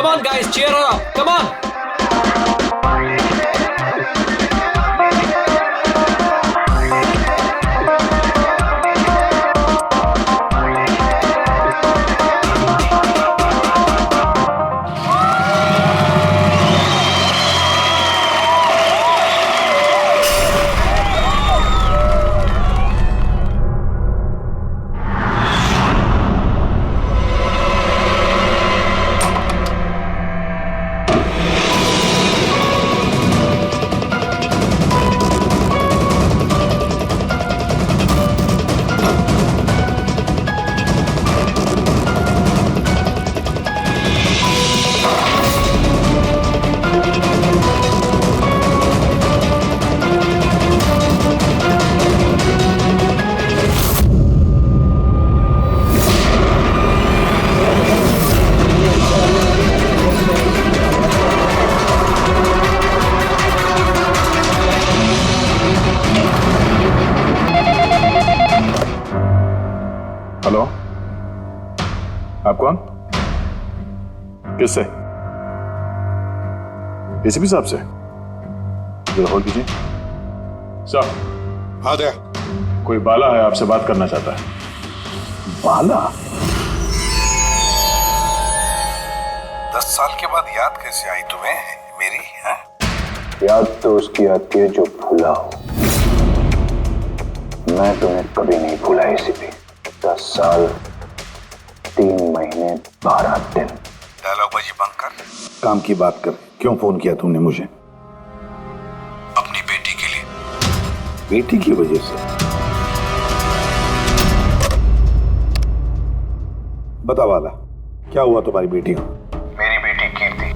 come on guys, cheer her up, come on. Hello, आप कौन? किससे? एसीपी साहब से? जरा होल्ड कीजिए। सर। हाँ दया। कोई बाला है, आपसे बात करना चाहता है। बाला? 10 साल के बाद याद कैसे आई तुम्हें मेरी? है? याद तो उसकी आती है जो भूला हो। मैं तुम्हें कभी नहीं भूला एसीपी। 10 साल 3 महीने 12 दिन। डायलॉगबाजी बंद कर, काम की बात कर। क्यों फोन किया तुमने मुझे? अपनी बेटी के लिए। बेटी की वजह से? बता वाला, क्या हुआ तुम्हारी बेटी को? मेरी बेटी कीर्ति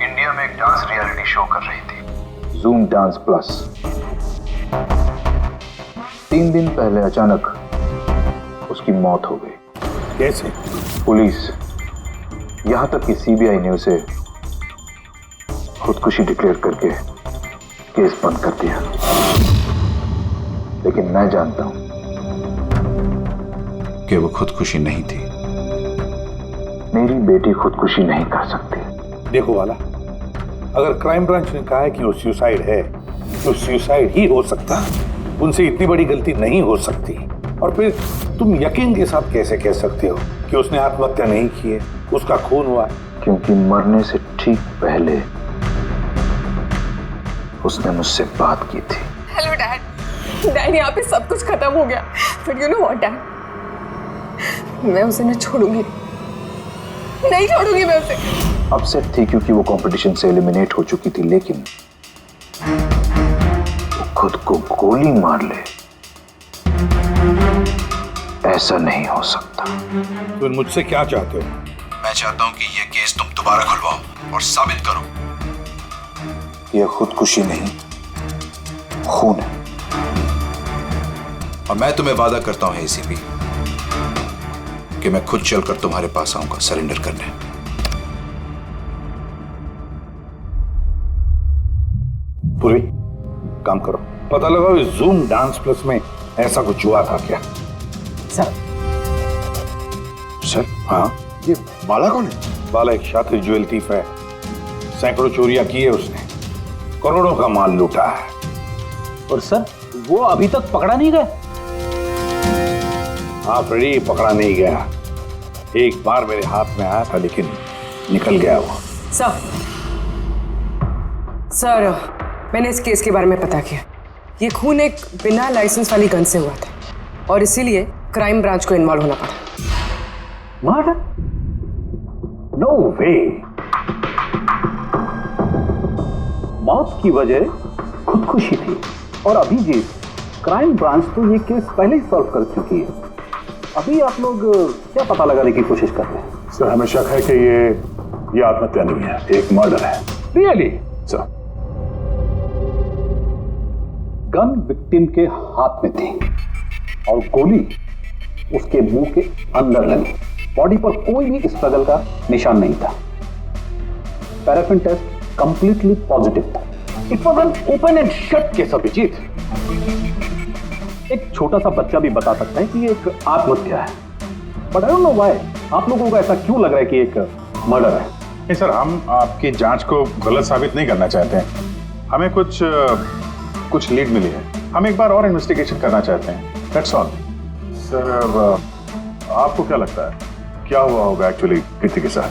इंडिया में एक डांस रियलिटी शो कर रही थी, जूम डांस प्लस। 3 दिन पहले अचानक उसकी मौत हो गई। कैसे? पुलिस, यहां तक कि सीबीआई ने उसे खुदकुशी डिक्लेयर करके केस बंद कर दिया। लेकिन मैं जानता हूं कि वो खुदकुशी नहीं थी। मेरी बेटी खुदकुशी नहीं कर सकती। देखो वाला, अगर क्राइम ब्रांच ने कहा है कि वो सुसाइड है तो सुसाइड ही हो सकता। उनसे इतनी बड़ी गलती नहीं हो सकती। और फिर तुम यकीन के साथ कैसे कह सकते हो कि उसने आत्महत्या नहीं की है, उसका खून हुआ है? क्योंकि मरने से ठीक पहले उसने मुझसे बात की थी। Hello dad. डैड, यहाँ पे सब कुछ खत्म हो गया। But you know what dad, मैं उसे न छोड़ूंगी, नहीं छोड़ूंगी मैं उसे। अपसेट थी क्योंकि वो कंपटीशन से एलिमिनेट हो चुकी थी, लेकिन वो खुद को गोली मार ले, ऐसा नहीं हो सकता। तुम मुझसे क्या चाहते हो? मैं चाहता हूं कि ये केस तुम दोबारा खुलवाओ और साबित करो यह खुदकुशी नहीं, खून है। और मैं तुम्हें वादा करता हूं एसीपी कि मैं खुद चलकर तुम्हारे पास आऊंगा सरेंडर करने। पूरी काम करो, पता लगाओ इस जूम डांस प्लस में ऐसा कुछ हुआ था क्या? सर। सर? हाँ। ये बाला कौन है? बाला एक शातिर ज्वेल थीफ है। सैकड़ों चोरियां की है उसने, करोड़ों का माल लूटा है। और सर, वो अभी तक पकड़ा नहीं गया? हाँ फ्रेडी, पकड़ा नहीं गया। एक बार मेरे हाथ में आया था लेकिन निकल गया वो। सर, मैंने इस केस के बारे में पता किया। ये खून एक बिना लाइसेंस वाली गन से हुआ था और इसीलिए क्राइम ब्रांच को इन्वॉल्व होना पड़ा। मर्डर? नो वे। मौत की वजह खुदकुशी थी। और अभी जी क्राइम ब्रांच तो ये केस पहले ही सॉल्व कर चुकी है। अभी आप लोग क्या पता लगाने की कोशिश कर रहे हैं? सर, हमें शक है कि ये आत्महत्या नहीं है, एक मर्डर है। रियली? सर, गन विक्टिम के हाथ में थी और गोली उसके मुंह के अंदर लगी। बॉडी पर कोई भी स्ट्रगल का निशान नहीं था। पैराफिन टेस्ट कंप्लीटली पॉजिटिव था। It was an open and shut case Abhijit. एक छोटा सा बच्चा भी बता सकता है कि ये एक आत्महत्या है। But I don't know why आप लोगों को ऐसा क्यों लग रहा है कि एक मर्डर है। नहीं सर, हम आपकी जांच को गलत साबित नहीं करना चाहते हैं। हमें कुछ लीड मिली है, हम एक बार और इन्वेस्टिगेशन करना चाहते हैं, दैट्स ऑल। सर आपको क्या लगता है क्या हुआ होगा एक्चुअली कीर्ति के साथ?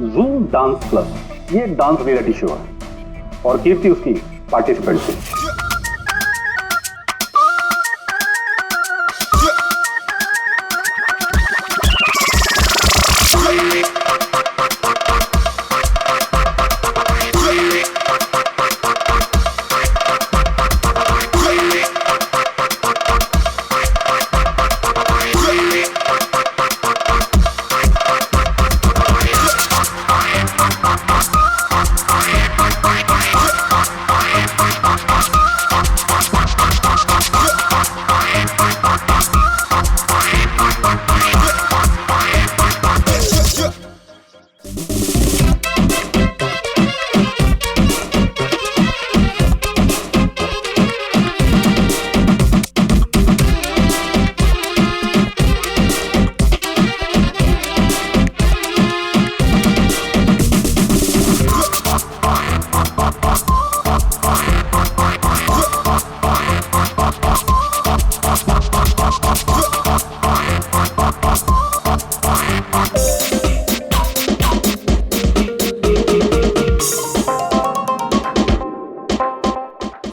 जूम डांस प्लस ये एक डांस रियलिटी शो है और कीर्ति उसकी पार्टिसिपेंट थी।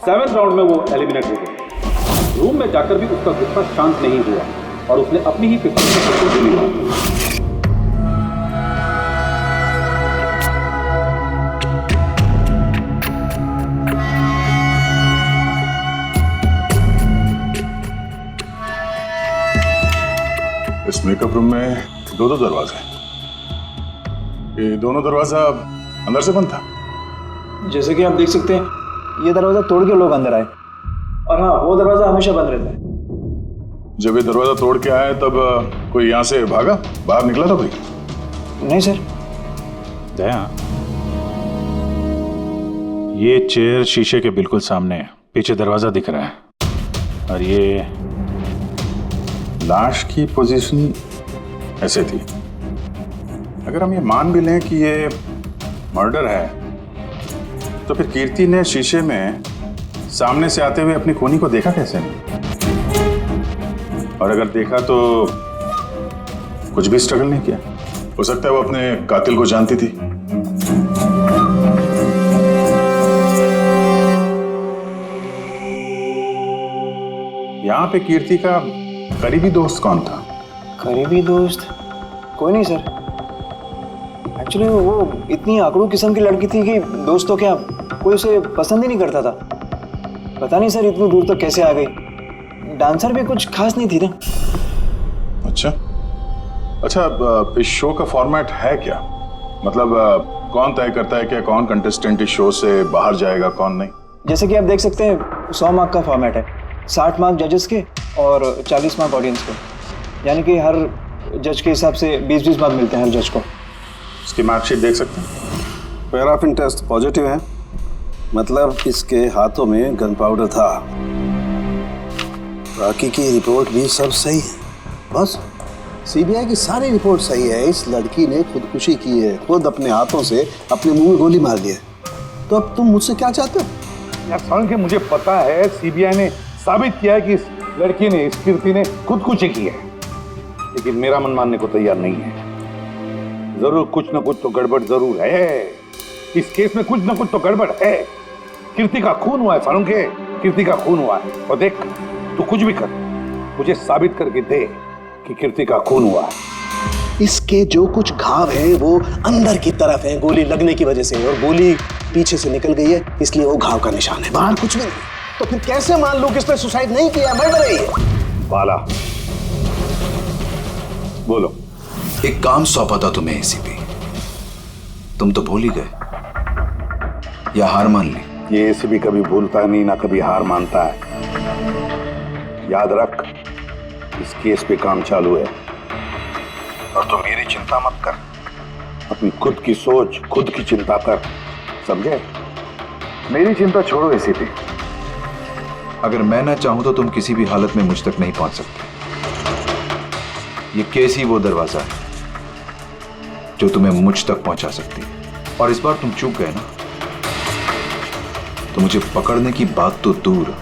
सेवेंथ राउंड में वो एलिमिनेट हो गया। रूम में जाकर भी उसका गुस्सा शांत नहीं हुआ और उसने अपनी ही 50% ली मारी। इस मेकअप रूम में दो दरवाजे हैं। ये दोनों दरवाजा अंदर से बंद था। जैसे कि आप देख सकते हैं ये दरवाजा तोड़ के लोग अंदर आए और हाँ वो दरवाजा हमेशा बंद रहता है। जब ये दरवाजा तोड़ के आए तब कोई यहाँ से भागा, बाहर निकला था कोई? नहीं सर। दया, ये चेयर शीशे के बिल्कुल सामने है, पीछे दरवाजा दिख रहा है और ये लाश की पोजीशन ऐसे थी। अगर हम ये मान भी लें कि ये मर्डर है तो फिर कीर्ति ने शीशे में सामने से आते हुए अपनी खूनी को देखा कैसे नहीं? और अगर देखा तो कुछ भी स्ट्रगल नहीं किया? हो सकता है वो अपने कातिल को जानती थी। यहां पे कीर्ति का करीबी दोस्त कौन था? करीबी दोस्त कोई नहीं सर। एक्चुअली वो इतनी आकड़ू किस्म की लड़की थी कि दोस्त तो क्या कोई उसे पसंद ही नहीं करता था। पता नहीं सर इतनी दूर तक कैसे आ गई। डांसर भी कुछ खास नहीं थी ना। अच्छा, इस शो का फॉर्मेट है क्या? मतलब कौन तय करता है कि कौन कंटेस्टेंट इस शो से बाहर जाएगा कौन नहीं? जैसे कि आप देख सकते हैं 100 मार्क का फॉर्मेट है, 60 मार्क जजेस के और 40 मार्क ऑडियंस के। यानी कि हर जज के हिसाब से 20-20 मार्क मिलते हैं हर जज को। इसकी मार्कशीट देख सकते हैं। पैराफिन टेस्ट पॉजिटिव है, मतलब इसके हाथों में गन पाउडर था। बाकी की रिपोर्ट भी सब सही है। बस सीबीआई की सारी रिपोर्ट सही है। इस लड़की ने खुदकुशी की है, खुद अपने हाथों से अपने मुंह में गोली मार दी है। तो अब तुम मुझसे क्या चाहते हो? यार सारण के मुझे पता है सीबीआई ने साबित किया है कि इस लड़की ने, इस कीर्ति ने खुदकुशी की है, लेकिन मेरा मन मानने को तैयार नहीं है। जरूर कुछ न कुछ तो गड़बड़ जरूर है। इस केस में कुछ न कुछ तो गड़बड़ है। कीर्ति का खून हुआ है सारुण के, कीर्ति का खून हुआ है। और देख तू कुछ भी कर, मुझे साबित करके दे कि कीर्ति का खून हुआ है। इसके जो कुछ घाव हैं वो अंदर की तरफ है, गोली लगने की वजह से, और गोली पीछे से निकल गई है, इसलिए वो घाव का निशान है, बाहर कुछ भी नहीं। तो फिर कैसे मान लूं कि इसने सुसाइड नहीं किया, मर्डर है ये? बाला बोलो। एक काम सौंपा था तुम्हें एसीपी, तुम तो भूल ही गए या हार मान ली? ये एसीपी कभी भूलता नहीं, ना कभी हार मानता है। याद रख, इस केस पे काम चालू है और तो मेरी चिंता मत कर, अपनी खुद की सोच, खुद की चिंता कर, समझे? मेरी चिंता छोड़ो एसीपी। अगर मैं ना चाहूं तो तुम किसी भी हालत में मुझ तक नहीं पहुंच सकते। ये केस ही वो दरवाजा है जो तुम्हें मुझ तक पहुंचा सकती है। और इस बार तुम चूक गए ना, तो मुझे पकड़ने की बात तो दूर,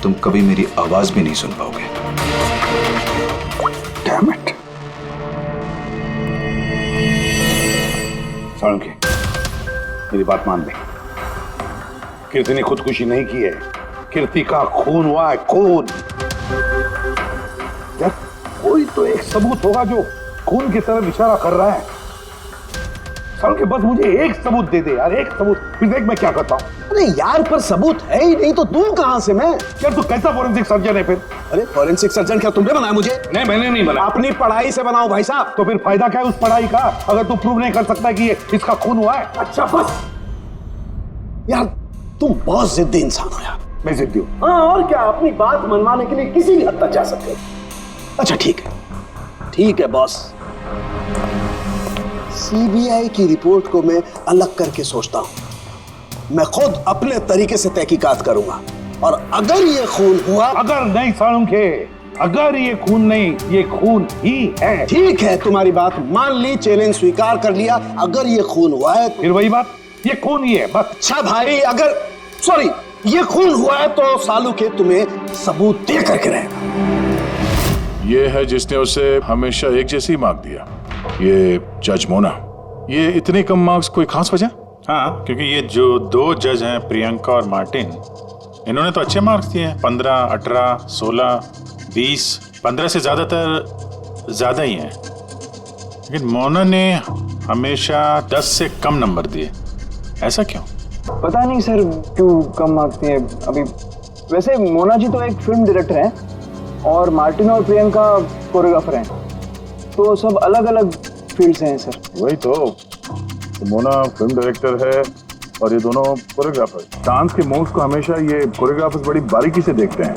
तुम कभी मेरी आवाज भी नहीं सुन पाओगे। Damn it. साळुंखे, मेरी बात मान ले। कीर्ति ने खुदकुशी नहीं की है, कीर्ति का खून हुआ है, खून। यार कोई तो एक सबूत होगा जो खून की तरफ इशारा कर रहा है। साळुंखे बस मुझे एक सबूत दे दे यार, एक सबूत, फिर देख मैं क्या करता हूँ। अरे यार पर सबूत है ही नहीं तो दूं कहां से मैं? यार तू कैसा फोरेंसिक सर्जन है फिर? अरे फॉरेंसिक सर्जन क्या तुमने बनाया मुझे? नहीं मैंने नहीं बनाया। अपनी पढ़ाई से बनाओ भाई साहब। तो फिर फायदा क्या है उस पढ़ाई का अगर तू प्रूव नहीं कर सकता कि ये इसका खून हुआ है? अच्छा बस यार, तुम बहुत जिद्दी इंसान हो यार। मैं जिद्दी हूँ? हाँ और क्या, अपनी बात मनवाने के लिए किसी भी हद तक जा सकते हो। अच्छा ठीक है बॉस, सीबीआई की रिपोर्ट को मैं अलग करके सोचता हूं। मैं खुद अपने तरीके से तहकीकात करूंगा और अगर ये खून हुआ, अगर नहीं साळुंखे, अगर ये खून नहीं, ये खून ही है। ठीक है तुम्हारी बात मान ली, चैलेंज स्वीकार कर लिया। अगर ये खून हुआ है फिर वही बात, ये खून ही है बस। अच्छा भाई, अगर सॉरी ये खून हुआ है तो सालू के तुम्हें सबूत दे करके रहेगा। ये है जिसने उसे हमेशा एक जैसी मार्क दिया, ये जज मोना। ये इतने कम मार्क्स कोई खास वजह? हाँ, क्योंकि ये जो दो जज हैं, प्रियंका और मार्टिन, इन्होंने तो अच्छे मार्क्स दिए हैं, 15, 18, 16, 20, 15 से ज्यादातर ज्यादा ही हैं। लेकिन मोना ने हमेशा 10 से कम नंबर दिए, ऐसा क्यों? पता नहीं सर क्यों कम मार्क्स दिए अभी। वैसे मोना जी तो एक फिल्म डायरेक्टर हैं और मार्टिन और प्रियंका कोरियोग्राफर हैं, तो सब अलग अलग फील्ड से हैं सर। वही तो मोना फिल्म डायरेक्टर है और ये दोनों कोरियोग्राफर। डांस के मूव्स को हमेशा ये कोरियोग्राफर्स बड़ी बारीकी से देखते हैं,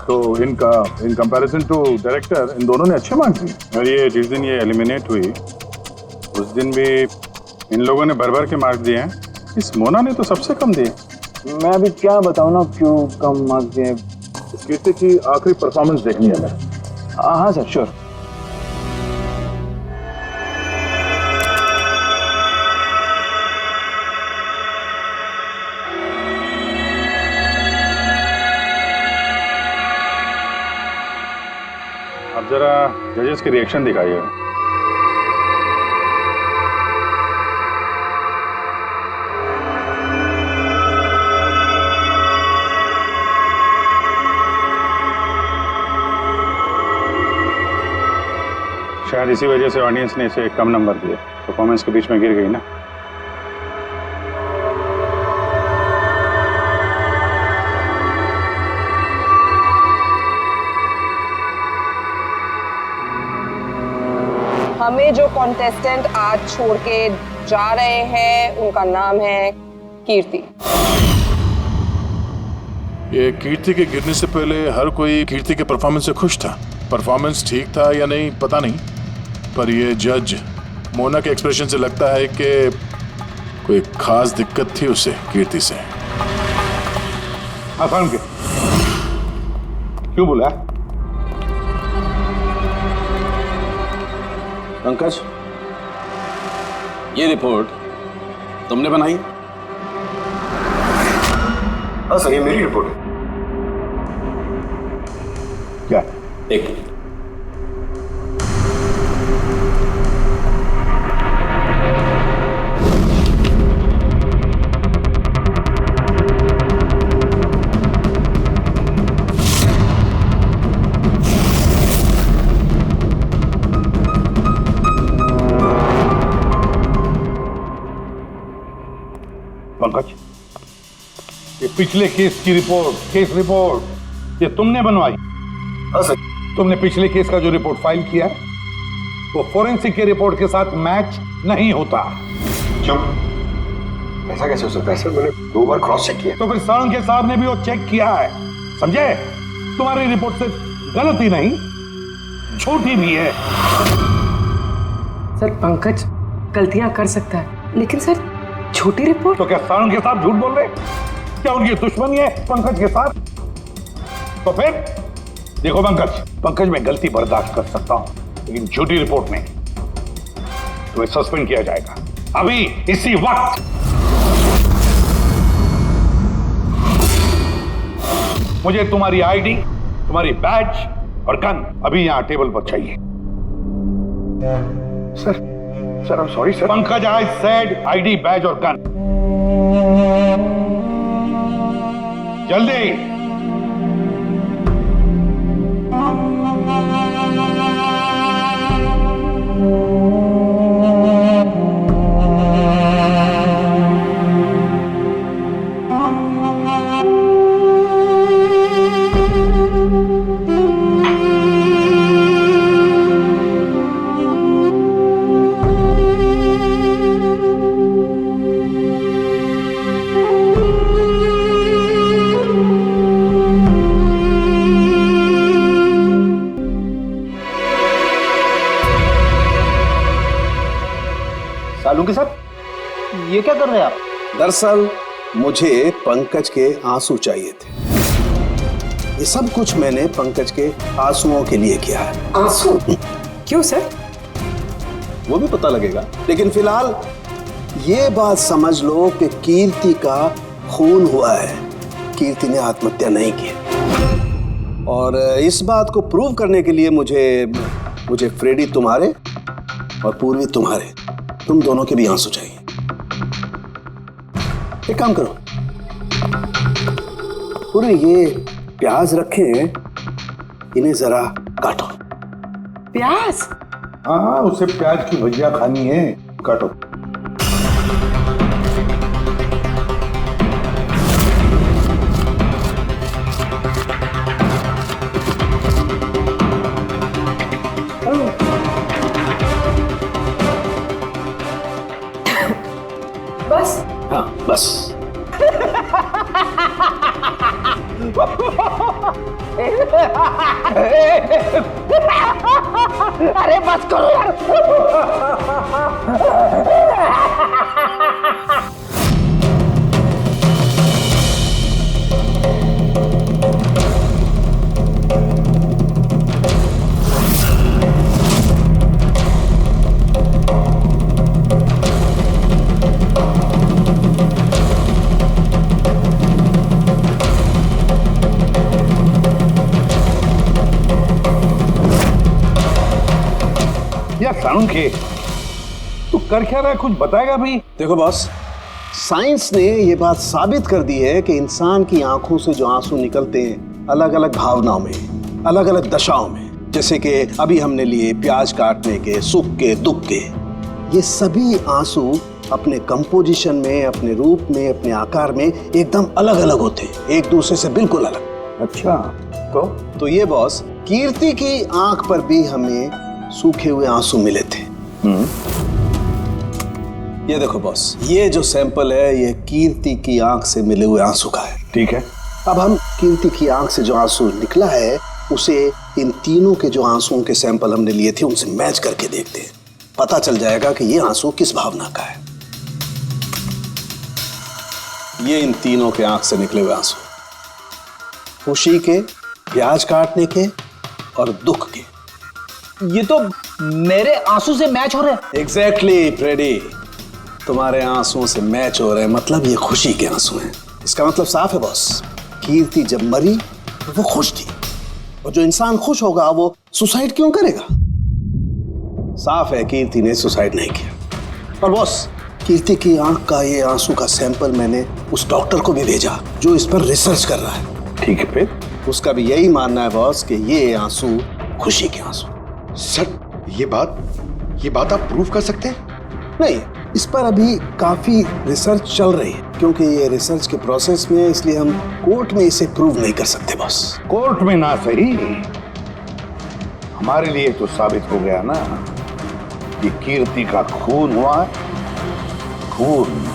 तो इन कंपैरिजन टू डायरेक्टर इन दोनों ने अच्छे मार्क्स दिए। और ये जिस दिन ये एलिमिनेट हुई उस दिन भी इन लोगों ने भर भर के मार्क्स दिए हैं, इस मोना ने तो सबसे कम दिए। मैं अभी क्या बताऊं ना क्यों कम मार्क्स दिए। इस कीर्ति की आखिरी परफॉर्मेंस देखनी है मैं। हाँ सर श्योर। आप जरा जजेस के रिएक्शन दिखाइए। शायद इसी वजह से ऑडियंस ने इसे कम नंबर दिए, परफॉर्मेंस के बीच में गिर गई ना। हमें जो कॉन्टेस्टेंट आज छोड़ के जा रहे हैं उनका नाम है कीर्ति। ये कीर्ति के गिरने से पहले हर कोई कीर्ति के परफॉर्मेंस से खुश था। परफॉर्मेंस ठीक था या नहीं पता नहीं, पर ये जज मोना के एक्सप्रेशन से लगता है कि कोई खास दिक्कत थी उसे कीर्ति से। आसान के क्यों बोला? पंकज, ये रिपोर्ट तुमने बनाई? हाँ सर, ये मेरी रिपोर्ट है। क्या? एक मिनट। पंकज, ये पिछले केस की रिपोर्ट, केस रिपोर्ट ये तुमने बनवाई? हाँ सर। तुमने पिछले केस का जो रिपोर्ट फाइल किया है वो फोरेंसिक के रिपोर्ट के साथ मैच नहीं होता। क्यों? ऐसा कैसे हो सकता है सर? मैंने 2 बार क्रॉस चेक किया। तो फिर साळुंखे साहब ने भी वो चेक किया है, समझे? तुम्हारी रिपोर्ट से गलती नहीं, झूठी भी है। सर पंकज गलतियां कर सकता है, लेकिन सर छोटी रिपोर्ट। तो क्या साळुंखे साहब झूठ बोल रहे? क्या उनकी दुश्मनी है पंकज के साथ? तो फिर देखो पंकज मैं गलती बर्दाश्त कर सकता हूं, लेकिन झूठी रिपोर्ट में तुम्हें सस्पेंड किया जाएगा। अभी इसी वक्त। मुझे तुम्हारी आईडी, तुम्हारी बैज और गन अभी यहां टेबल पर चाहिए। Sir I am sorry sir. Pankaj, I said ID, badge और गन। जल्दी। सालुंके साहब, ये क्या कर रहे हैं आप? दरअसल मुझे पंकज के आंसू चाहिए थे। ये सब कुछ मैंने पंकज के आंसुओं के लिए किया है। आंसू? क्यों सर? वो भी पता लगेगा, लेकिन फिलहाल ये बात समझ लो कि कीर्ति का खून हुआ है। कीर्ति ने आत्महत्या नहीं की। और इस बात को प्रूव करने के लिए मुझे फ्रेडी तुम्हारे और पूर्वी तुम्हारे, तुम दोनों के भी आंसू चाहिए। एक काम करो, पूरे ये प्याज रखे हैं, इन्हें जरा काटो। प्याज? हाँ, उसे प्याज की भजिया खानी है, काटो। बस? हाँ बस। अरे बस करो यार। सालुंके, तू कर क्या रहा है, कुछ बताएगा भाई? देखो बॉस, साइंस ने ये बात साबित कर दी है कि इंसान की आंखों से जो आंसू निकलते हैं अलग अलग भावनाओं में, अलग अलग दशाओं में, जैसे कि अभी हमने लिए प्याज काटने के, सुख के, दुख के, ये सभी आंसू अपने कंपोजिशन में, अपने रूप में, अपने आकार में एकदम अलग अलग होते हैं, एक दूसरे से बिल्कुल अलग। अच्छा, तो ये बॉस, कीर्ति की आंख पर भी हमें सूखे हुए आंसू मिले थे। ये देखो बॉस, ये जो सैंपल है ये कीर्ति की आंख से मिले हुए आंसू का है। ठीक है। अब हम कीर्ति की आंख से जो आंसू निकला है उसे इन तीनों के जो आंसुओं के सैंपल हमने लिए थे उनसे मैच करके देखते हैं, पता चल जाएगा कि ये आंसू किस भावना का है। ये इन तीनों के आंख से निकले हुए आंसू, खुशी के, प्याज काटने के और दुख के। ये तो मेरे आंसू से मैच हो रहे हैं। एग्जैक्टली फ्रेडी, तुम्हारे आंसुओं से मैच हो रहे हैं, मतलब ये खुशी के आंसू हैं। इसका मतलब साफ है बॉस, कीर्ति जब मरी तो वो खुश थी, और जो इंसान खुश होगा वो सुसाइड क्यों करेगा? साफ है कीर्ति ने सुसाइड नहीं किया। और बॉस, कीर्ति की आंख का ये आंसू का सैंपल मैंने उस डॉक्टर को भी भेजा जो इस पर रिसर्च कर रहा है। ठीक है, फिर उसका भी यही मानना है बॉस कि ये आंसू खुशी के आंसू। सर, ये बात आप प्रूव कर सकते हैं? नहीं, इस पर अभी काफी रिसर्च चल रही है, क्योंकि ये रिसर्च के प्रोसेस में, इसलिए हम कोर्ट में इसे प्रूव नहीं कर सकते बॉस। कोर्ट में ना सही, हमारे लिए तो साबित हो गया ना कि कीर्ति का खून हुआ है। खून।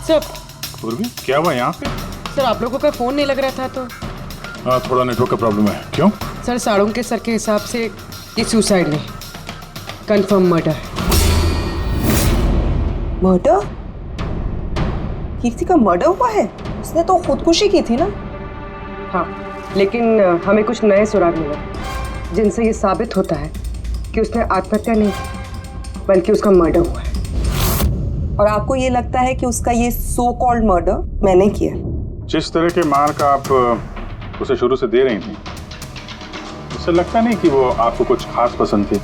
सर, पूर्वी, क्या हुआ यहाँ पे? सर आप लोगों का फोन नहीं लग रहा था तो। हाँ, थोड़ा नेटवर्क का प्रॉब्लम है। क्यों? सर साड़ों के सर के हिसाब से ये सुसाइड नहीं, कंफर्म मर्डर। मर्डर? कीर्ति का मर्डर हुआ है? उसने तो खुदकुशी की थी ना? हाँ, लेकिन हमें कुछ नए सुराग मिले जिनसे ये साबित होता है कि उसने आत्महत्या नहीं की, बल्कि उसका मर्डर हुआ है। और आपको ये लगता है कि उसका ये सो कॉल्ड मर्डर मैंने किया? जिस तरह के मार का आप उसे शुरू से दे रही थी, उससे लगता नहीं कि वो आपको कुछ खास पसंद थी।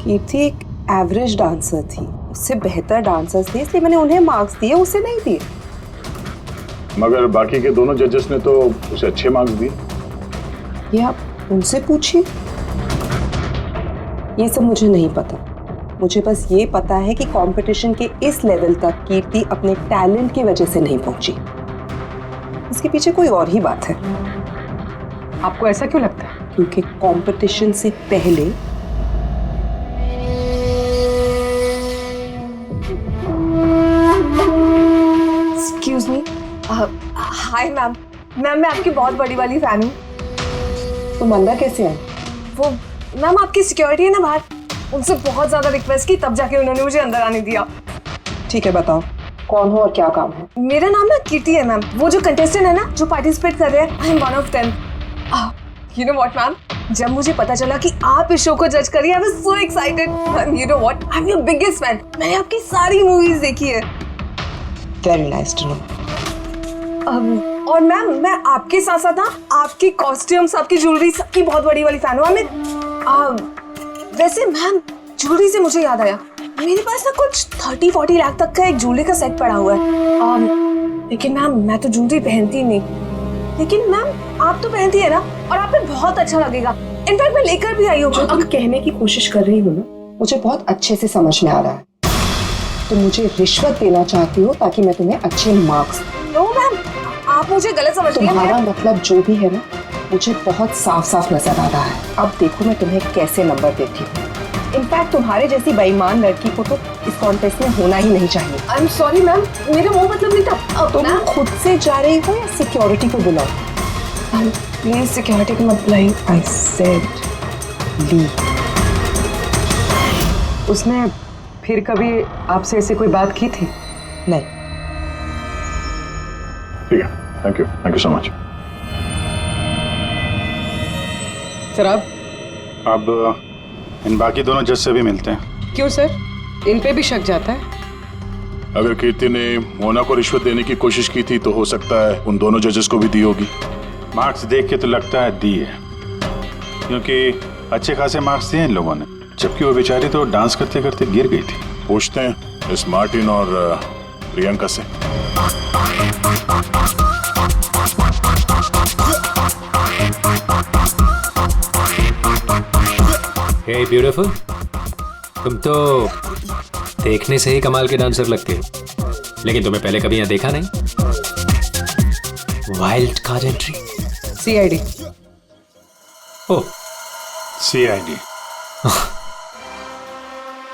कीर्ति एक एवरेज डांसर थी, उससे बेहतर डांसर्स थे, इसलिए मैंने उन्हें मार्क्स दिए, उसे नहीं दिए। मगर बाकी के दोनों जजेस ने तो उसे अच्छे मार्क्स दिए। ये आप उनसे पूछिए। ये सब मुझे नहीं पता, मुझे बस ये पता है कि कंपटीशन के इस लेवल तक कीर्ति अपने टैलेंट की वजह से नहीं पहुंची। इसके पीछे कोई और ही बात है। आपको ऐसा क्यों लगता है? क्योंकि कंपटीशन से पहले excuse me, hi ma'am. Ma'am मैं आपकी बहुत बड़ी वाली फैन हूँ। तुम अंदर कैसे आए? वो मैम आपकी सिक्योरिटी है ना बाहर, उनसे बहुत ज्यादा रिक्वेस्ट की, तब जाके उन्होंने मुझे अंदर आने दिया। ठीक है, बताओ कौन हो और क्या काम है? मेरा नाम ना कीर्ति है मैम, वो जो कंटेस्टेंट है ना जो पार्टिसिपेट कर रहे हैं, I am one of them. You know what ma'am, जब मुझे पता चला कि आप इस शो को जज करिए, I was so excited. Ma'am you know what, I am your biggest fan, मैंने आपकी सारी मूवीज देखी है। Very nice to know. और मैम मैं आपके साथ साथ ना आपकी कॉस्ट्यूम्स, आपकी ज्वेलरी, सबकी बहुत बड़ी वाली फैन हूँ। वैसे मैम ज्वेलरी से मुझे याद आया, मेरे पास ना कुछ 30-40 लाख तक का एक ज्वेलरी का सेट पड़ा हुआ है। लेकिन मैम मैं तो ज्वेलरी पहनती नहीं। लेकिन मैम आप तो पहनती है ना, और आप पे बहुत अच्छा लगेगा। इनफैक्ट मैं लेकर भी आई हूँ। जो तुम कहने की कोशिश कर रही हो ना, मुझे बहुत अच्छे से समझ में आ रहा है। तुम मुझे रिश्वत देना चाहती हो ताकि मैं तुम्हें अच्छे मार्क्स। नो मैम, आप मुझे गलत समझ रही हैं। तुम्हारा मतलब जो भी है ना, मुझे बहुत साफ साफ नजर आ रहा है। अब देखो मैं तुम्हें कैसे नंबर देती हूँ। इनफैक्ट तुम्हारे जैसी बेईमान लड़की को तो इस कॉन्टेस्ट में होना ही नहीं चाहिए। आई एम सॉरी मैम, मेरा वो मतलब नहीं था। तुम खुद से जा रही हो या सिक्योरिटी को बुलाओ? प्लीज सिक्योरिटी को मत बुलाइए। आई सेड ली। उसने फिर कभी आपसे ऐसे कोई बात की थी? नहीं। ठीक है, thank you so much. Sir अब इन बाकी दोनों जज से भी मिलते हैं। क्यों सर, इन पे भी शक जाता है? अगर कीर्ति ने मोना को रिश्वत देने की कोशिश की थी तो हो सकता है उन दोनों जजेस को भी दी होगी। मार्क्स देख के तो लगता है दी है, क्योंकि अच्छे खासे मार्क्स दिए इन लोगों ने, जबकि वो बेचारी तो डांस करते करते गिर गई थी। पूछते हैं मिस मार्टिन और प्रियंका से। हे ब्यूटीफुल, तुम तो देखने से ही कमाल के डांसर लगते हो, लेकिन तुम्हें पहले कभी यहाँ देखा नहीं। Wild card entry, CID. Oh CID.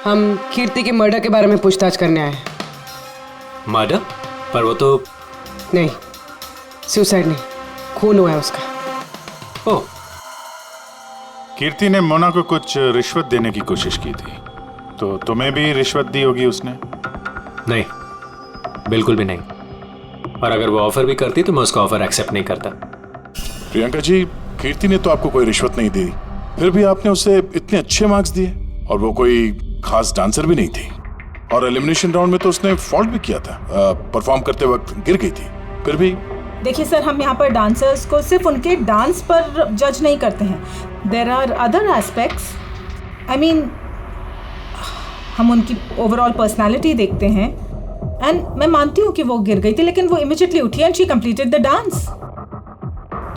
हम कीर्ति के मर्डर के बारे में पूछताछ करने आए हैं। मर्डर? पर वो तो नहीं, सुसाइड नहीं, खून हुआ है उसका। ओह, कीर्ति ने मोना को कुछ रिश्वत देने की कोशिश की थी, तो तुम्हें भी रिश्वत दी होगी उसने? नहीं, बिल्कुल भी नहीं। और अगर वो ऑफर भी करती तो मैं उसका ऑफर एक्सेप्ट नहीं करता। प्रियंका जी, कीर्ति ने तो आपको कोई रिश्वत नहीं दी, फिर भी आपने उसे इतने अच्छे मार्क्स दिए, और वो कोई खास डांसर भी नहीं थी, और एलिमिनेशन राउंड में तो उसने फॉल्ट भी किया था, परफॉर्म करते वक्त गिर गई थी, फिर भी। देखिए सर, हम यहाँ पर डांसर्स को सिर्फ उनके डांस पर जज नहीं करते हैं। There are other aspects. I mean, हम उनकी ओवरऑल पर्सनालिटी देखते हैं। एंड मैं मानती हूँ कि वो गिर गई थी, लेकिन वो इमीडिएटली उठी and she completed the dance.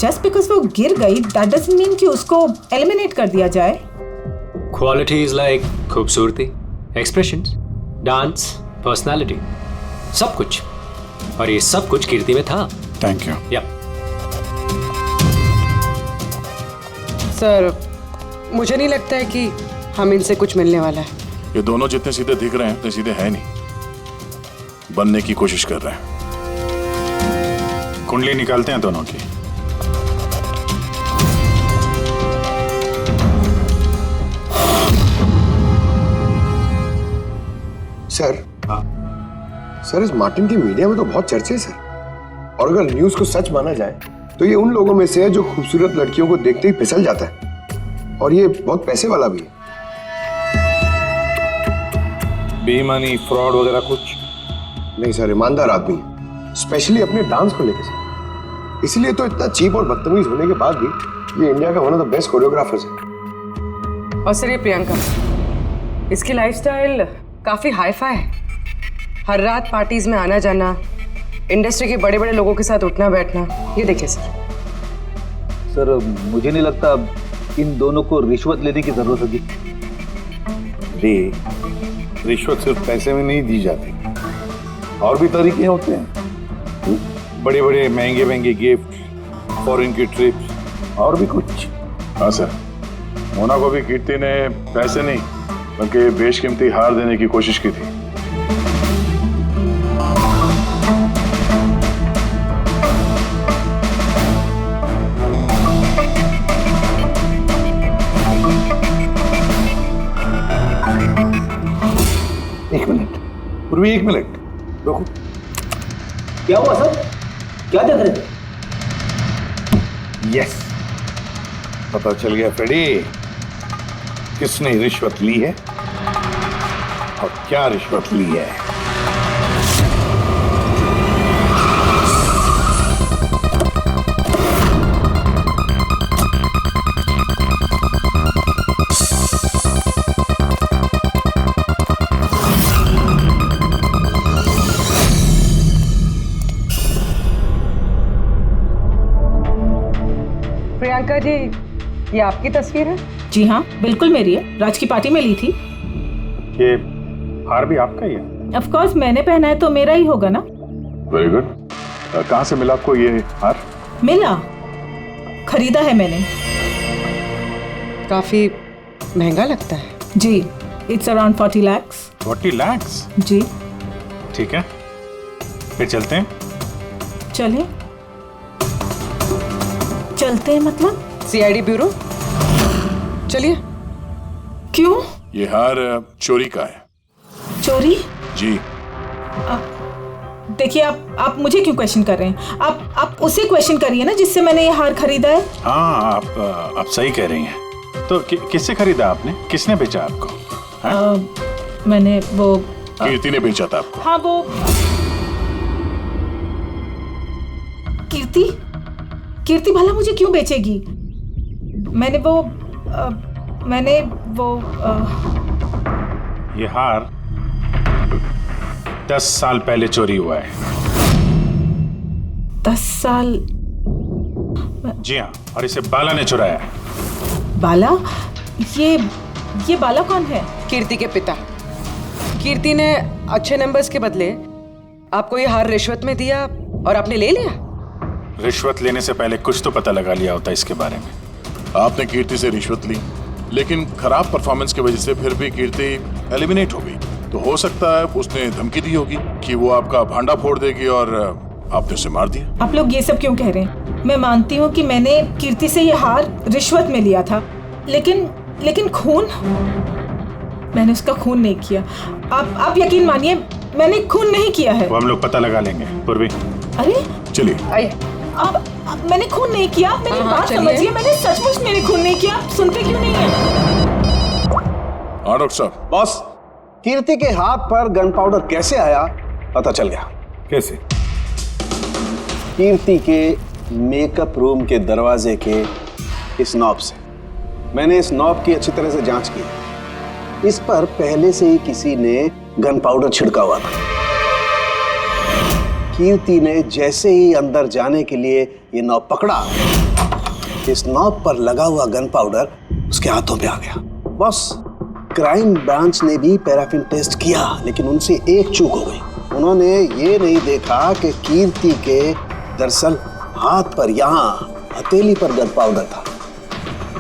Just because वो गिर गई दैट डजंट मीन कि उसको एलिमिनेट कर दिया जाए। क्वालिटीज लाइक खूबसूरती, एक्सप्रेशंस, डांस, पर्सनालिटी, सब कुछ, और ये सब कुछ कीर्ति में था। Thank you. या सर, मुझे नहीं लगता है कि हम इनसे कुछ मिलने वाला है। ये दोनों जितने सीधे दिख रहे हैं उतने सीधे हैं नहीं, बनने की कोशिश कर रहे हैं। कुंडली निकालते हैं दोनों की। सर, सर इस मार्टिन की मीडिया में तो बहुत चर्चे हैं सर, और अगर न्यूज को सच माना जाए तो ये उन लोगों में से है जो खूबसूरत लड़कियों को देखते ही फिसल जाता है, और ये बहुत पैसे वाला भी है। बेईमानी, फ्रॉड वगैरह कुछ नहीं सर, ईमानदार आदमी, स्पेशली अपने डांस को लेकर सर। इसलिए तो इतना चीप और बदतमीज होने के बाद भी ये इंडिया का one of the best choreographers है। और सर ये प्रियंका, इसकी लाइफस्टाइल काफी हाई-फाई है। हर रात पार्टीज में आना जाना, इंडस्ट्री के बड़े बड़े लोगों के साथ उठना बैठना। ये देखिए सर, मुझे नहीं लगता इन दोनों को रिश्वत लेने की जरूरत होगी। रिश्वत सिर्फ पैसे में नहीं दी जाती, और भी तरीके होते हैं। बड़े बड़े महंगे महंगे गिफ्ट, फॉरेन की ट्रिप्स, और भी कुछ। हाँ सर, मोना को भी कीर्ति ने पैसे नहीं बल्कि बेशकीमती हार देने की कोशिश की थी। पूर्वी, एक मिनट रुको। क्या हुआ सर? क्या देख रहे थे? यस, पता चल गया फ्रेडी, किसने रिश्वत ली है और क्या रिश्वत ली है। प्रियंका जी, ये आपकी तस्वीर है? जी हाँ, बिल्कुल मेरी है। राज की पार्टी में ली थी। ये हार भी आपका ही है? ऑफ कोर्स, मैंने पहना है तो मेरा ही होगा ना। Very good. कहाँ से मिला आपको ये हार? मिला, खरीदा है मैंने। काफी महंगा लगता है। जी, इट्स अराउंड 40 लाख। 40 लाख? जी। ठीक है, फिर चलते हैं। चलिए। चलते हैं मतलब? CID bureau. चलिए। क्यों? ये हार चोरी का है। चोरी? जी। देखिए, आप मुझे क्यों क्वेश्चन कर रहे हैं? आप उसे क्वेश्चन करिए ना जिससे मैंने ये हार खरीदा है। हाँ, आप सही कह रही हैं। तो किससे खरीदा आपने? किसने बेचा आपको? मैंने वो कीर्ति ने बेचा था आपको। हाँ, वो कीर्ति भला मुझे क्यों बेचेगी? मैंने वो ये हार 10 साल पहले चोरी हुआ है। 10 साल? जी हाँ, और इसे बाला ने चुराया है। बाला? ये बाला कौन है? कीर्ति के पिता। कीर्ति ने अच्छे नंबर्स के बदले आपको ये हार रिश्वत में दिया और आपने ले लिया। रिश्वत लेने से पहले कुछ तो पता लगा लिया होता इसके बारे में। आपने कीर्ति से रिश्वत ली, लेकिन खराब परफॉर्मेंस की वजह से फिर भी कीर्ति एलिमिनेट हो गई। तो हो सकता है उसने धमकी दी होगी कि वो आपका भांडा फोड़ देगी और आपने उसे मार दिया। आप लोग ये सब क्यों कह रहे हैं? मैं मानती हूँ कि मैंने कीर्ति से ये हार रिश्वत में लिया था, लेकिन खून? मैंने उसका खून नहीं किया। आप यकीन मानिए, मैंने खून नहीं किया है। वो हम लोग पता लगा लेंगे। पूर्वी, अरे चलिए। अब मैंने खून नहीं किया। मेरी बात समझिए, मैंने सचमुच मैंने खून नहीं किया। सुनते क्यों नहीं है? हाँ डॉक्टर साहब। बॉस, कीर्ति के हाथ पर गन पाउडर कैसे आया पता चल गया। कैसे? कीर्ति के मेकअप रूम के दरवाजे के इस नॉब से। मैंने इस नॉब की अच्छी तरह से जांच की। इस पर पहले से ही किसी ने गन पाउडर छिड़का हुआ था। कीर्ति ने जैसे ही अंदर जाने के लिए ये नॉब पकड़ा, इस नॉब पर लगा हुआ गन पाउडर उसके हाथों पे आ गया। बस क्राइम ब्रांच ने भी पैराफिन टेस्ट किया, लेकिन उनसे एक चूक हो गई। उन्होंने ये नहीं देखा कि कीर्ति के दरअसल हाथ पर, यहाँ हथेली पर गन पाउडर था।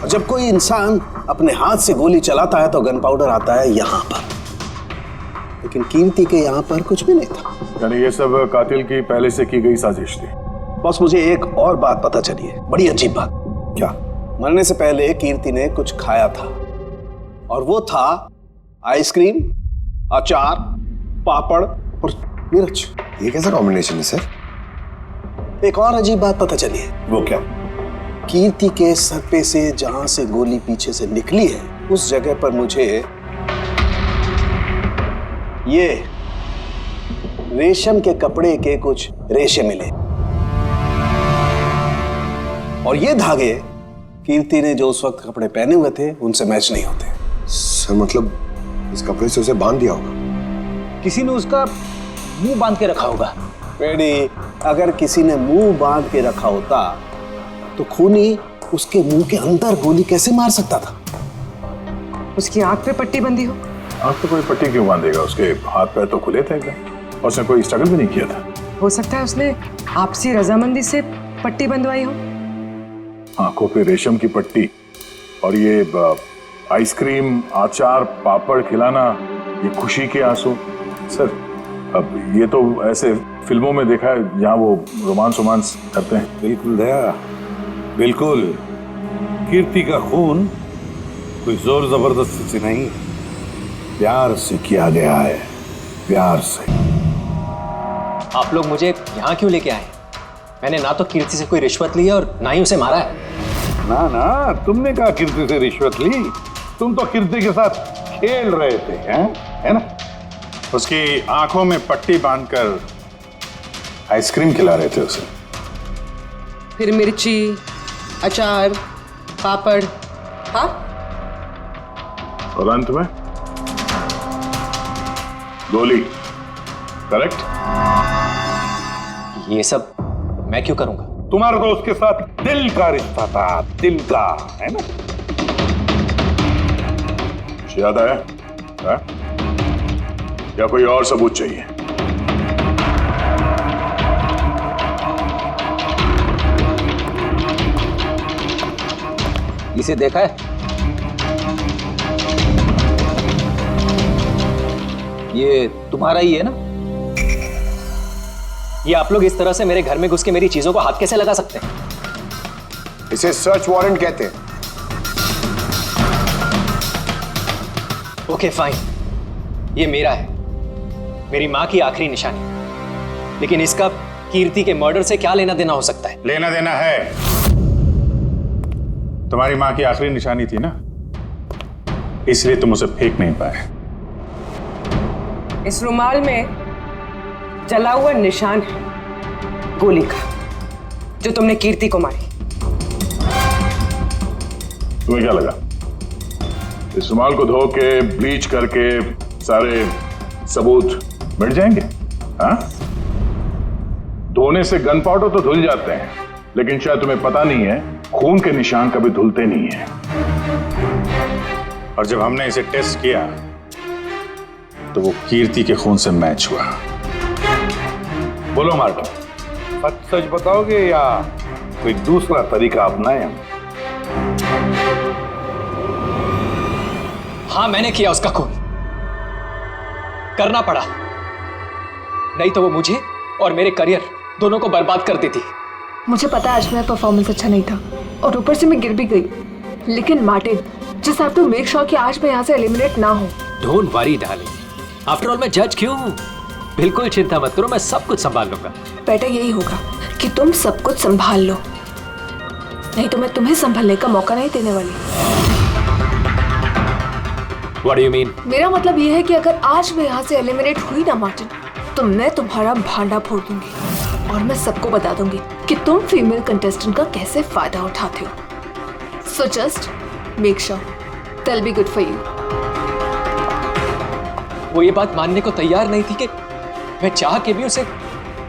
और जब कोई इंसान अपने हाथ से गोली चलाता है तो गन पाउडर आता है यहाँ पर, लेकिन कीर्ति के यहाँ पर कुछ भी नहीं था। यानी ये सब कातिल की पहले से की गई साजिश थी। बस मुझे एक और बात पता चली है, बड़ी अजीब बात। क्या? मरने से पहले कीर्ति ने कुछ खाया था, और वो था आइसक्रीम, अचार पापड़ और मिर्च। ये कैसा कॉम्बिनेशन है सर? एक और अजीब बात पता चली है। वो क्या? कीर्ति के सर पे से जहां से गोली पीछे से निकली है उस जगह पर मुझे ये रेशम के कपड़े के कुछ रेशे मिले और ये धागे कीर्ति ने जो उस वक्त कपड़े पहने हुए थे उनसे मैच नहीं होते। सर मतलब इस कपड़े से उसे बांध दिया होगा। किसी ने उसका मुंह बांध के रखा होगा। बेटी, अगर किसी ने मुंह बांध के रखा होता तो खूनी उसके मुंह के अंदर गोली कैसे मार सकता था? उसकी आंख पे पट्टी बंधी हो। आंख पे कोई पट्टी क्यों बांधेगा? उसके हाथ पैर तो खुले थे एकदम और उसने कोई स्ट्रगल भी नहीं किया था। हो सकता है उसने आपसी रजामंदी से पट्टी बंधवाई हो। आंखों पे रेशम की पट्टी और ये आइसक्रीम, अचार, पापड़ खिलाना, ये खुशी के आंसू। सर अब ये तो ऐसे फिल्मों में देखा है जहां वो रोमांस करते हैं। बिल्कुल दया, बिल्कुल। कीर्ति का खून कोई जोर जबरदस्ती से नहीं, प्यार से किया गया है, प्यार से। आप लोग मुझे यहाँ क्यों लेके आए? मैंने ना तो कीर्ति से कोई रिश्वत ली है और ना ही उसे मारा है। ना ना, तुमने कहा कीर्ति से रिश्वत ली? तुम तो कीर्ति के साथ खेल रहे थे, हैं? है ना? उसकी आंखों में पट्टी बांधकर आइसक्रीम खिला रहे थे उसे। फिर मिर्ची, अचार, पापड़। हाँ, और अंत में गोली। करेक्ट? ये सब मैं क्यों करूंगा? तुम्हारा तो उसके साथ दिल का रिश्ता था, दिल का, है ना? याद आया है? या कोई और सबूत चाहिए? इसे देखा है? ये तुम्हारा ही है ना? ये आप लोग इस तरह से मेरे घर में घुस के मेरी चीजों को हाथ कैसे लगा सकते हैं? इसे सर्च वारंट कहते हैं। ओके फाइन, ये मेरा है, मेरी माँ की आखिरी निशानी। लेकिन इसका कीर्ति के मर्डर से क्या लेना देना हो सकता है? लेना देना है। तुम्हारी माँ की आखिरी निशानी थी ना, इसलिए तुम उसे फेंक नहीं पाए। इस रुमाल में जला हुआ निशान है गोली का, जो तुमने कीर्ति को मारी। तुम्हें क्या लगा इस रुमाल को धो के ब्लीच करके सारे सबूत मिट जाएंगे? हाँ? धोने से गन पाउडर तो धुल जाते हैं, लेकिन शायद तुम्हें पता नहीं है खून के निशान कभी धुलते नहीं हैं। और जब हमने इसे टेस्ट किया तो वो कीर्ति के खून से मैच हुआ। बोलो मार्टिन, सच सच बताओगे या कोई दूसरा तरीका अपनाएं? हाँ, मैंने किया उसका खून, करना पड़ा, नहीं तो वो मुझे और मेरे करियर दोनों को बर्बाद कर देती। मुझे पता है आज मेरा परफॉर्मेंस अच्छा नहीं था और ऊपर से मैं गिर भी गई, लेकिन Martin, just have to make sure कि आज मैं यहाँ से एलिमिनेट ना हूँ। Don't worry darling, after all मैं जज क्यों हूँ? बिल्कुल चिंता मत करो, मैं सब कुछ संभाल लूंगा। बेटा यही होगा कि तुम सब कुछ संभाल लो, नहीं तो मैं तुम्हें संभालने का मौका नहीं देने वाली। What do you mean? मेरा मतलब ये है कि अगर आज मैं यहाँ से एलिमिनेट हुई ना मार्टिन, तो मैं तुम्हारा भांडा फोड़ दूंगी और मैं सबको बता दूंगी कि तुम फीमेल कंटेस्टेंट का कैसे फायदा उठाते हो। So just make sure that'll be good for you. वो ये बात मानने को तैयार नहीं थी कि मैं चाह के भी उसे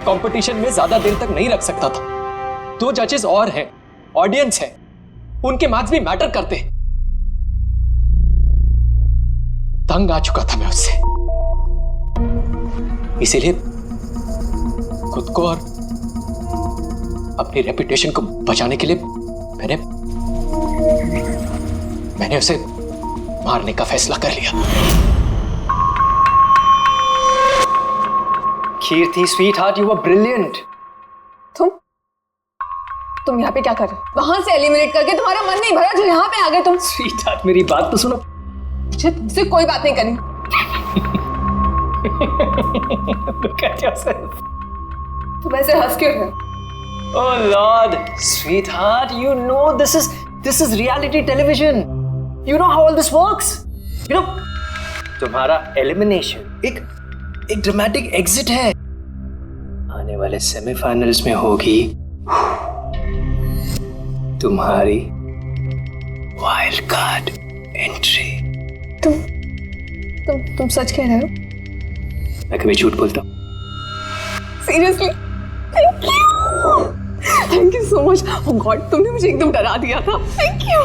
कंपटीशन में ज्यादा देर तक नहीं रख सकता था। 2 जजेस और हैं, ऑडियंस है, उनके मार्क्स भी मैटर करते हैं। तंग आ चुका था मैं उससे, इसीलिए खुद को और अपनी रेपुटेशन को बचाने के लिए मैंने उसे मारने का फैसला कर लिया। कीर्ति स्वीटहार्ट, यू वर ब्रिलियंट। तुम यहाँ पे क्या कर रहे हो? वहां से एलिमिनेट करके तुम्हारा मन नहीं भरा जो यहाँ पे आ गए तुम। स्वीटहार्ट, मेरी बात तो सुनो। मुझे तुमसे कोई बात नहीं करनी। Look at yourself. तो वैसे हंस क्यों रहे? Oh Lord, sweetheart, you know this is reality television. You know how all this works. You know, तुम्हारा एलिमिनेशन एक ड्रामेटिक एग्जिट है. आने वाले सेमीफाइनल्स में होगी तुम्हारी वाइल्ड कार्ड एंट्री. तुम सच कह रहे हो? मैं कभी झूठ बोलता हूँ? Seriously? Thank you so much. Oh God, तुमने मुझे एकदम डरा दिया था. Thank you.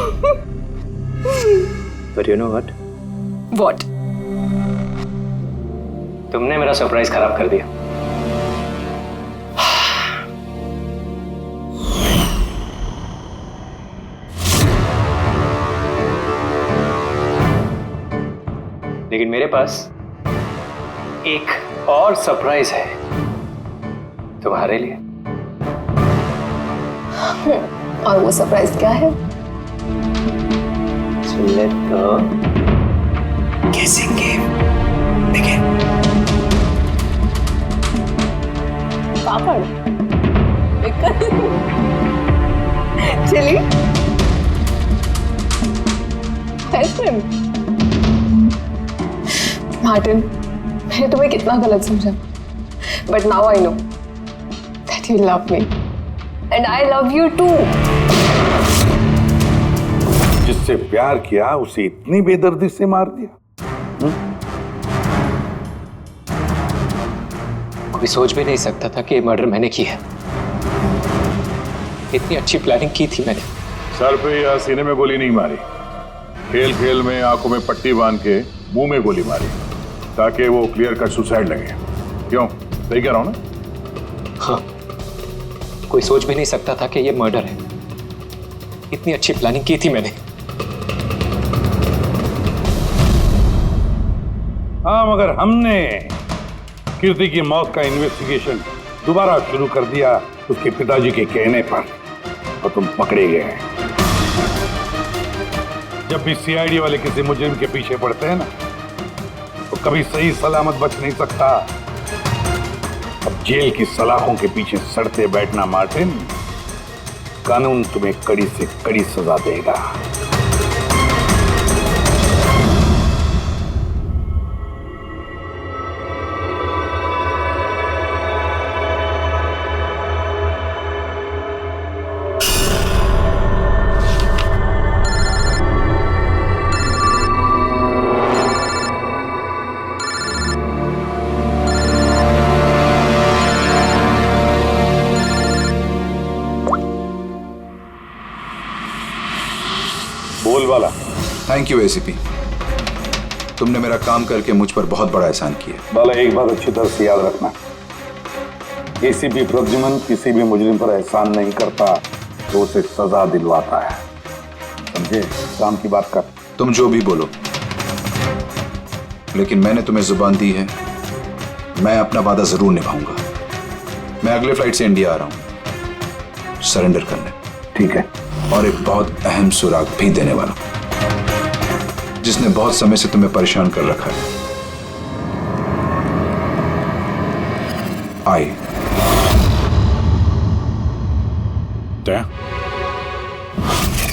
But you know what? What? तुमने मेरा सरप्राइज खराब कर दिया. लेकिन मेरे पास एक और सरप्राइज है तुम्हारे लिए. और वो सरप्राइज क्या है? So let the guessing game begin. Papad, chilli, ice cream. Martin, मैंने तुम्हें कितना गलत समझा, but now I know that you love me and I love you too. जिससे प्यार किया उसे इतनी बेदर्दी से मार दिया. कोई सोच भी नहीं सकता था कि ये मर्डर मैंने किया है. इतनी अच्छी प्लानिंग की थी मैंने. सर पे या सीने में गोली नहीं मारी, खेल खेल में आंखों में पट्टी बांध के मुंह में गोली मारी ताकि वो क्लियर कट सुसाइड लगे. क्यों, सही कह रहा हूं ना? हाँ, कोई सोच भी नहीं सकता था कि ये मर्डर है. इतनी अच्छी प्लानिंग की थी मैंने. हाँ, मगर हमने कीर्ति की मौत का इन्वेस्टिगेशन दोबारा शुरू कर दिया उसके पिताजी के कहने पर, और तुम पकड़े गए. जब भी सीआईडी वाले किसी मुजरिम के पीछे पड़ते हैं ना, तो कभी सही सलामत बच नहीं सकता. अब जेल की सलाखों के पीछे सड़ते बैठना मार्टिन, कानून तुम्हें कड़ी से कड़ी सजा देगा. बोल वाला. थैंक यू एसीपी, तुमने मेरा काम करके मुझ पर बहुत बड़ा एहसान किया. बाला, एक बात अच्छी तरह से याद रखना, एसीपी प्रद्युमन किसी भी मुजरिम पर एहसान नहीं करता तो उसे सजा दिलवाता है. समझे? काम की बात कर. तुम जो भी बोलो, लेकिन मैंने तुम्हें जुबान दी है, मैं अपना वादा जरूर निभाऊंगा. मैं अगले फ्लाइट से इंडिया आ रहा हूं सरेंडर करने. ठीक है. और एक बहुत अहम सुराग भी देने वाला, जिसने बहुत समय से तुम्हें परेशान कर रखा है. आई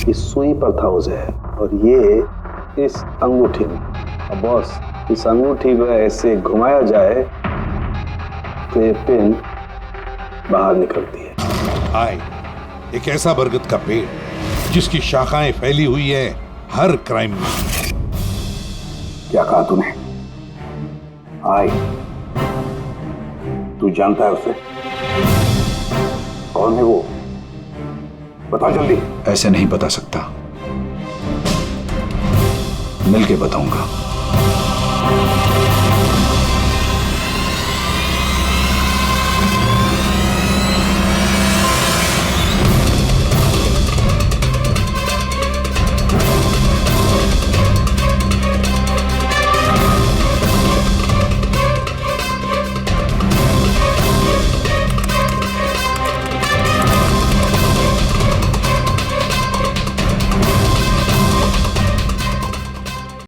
इस सुई पर था उसे, और ये इस अंगूठी में. अब बॉस, इस अंगूठी को ऐसे घुमाया जाए तो ये पिन बाहर निकलती है. आई एक ऐसा बरगद का पेड़ जिसकी शाखाएं फैली हुई है हर क्राइम में. क्या कहा तूने? आई, तू जानता है उसे? कौन है वो? बता जल्दी. ऐसे नहीं बता सकता, मिलके बताऊंगा.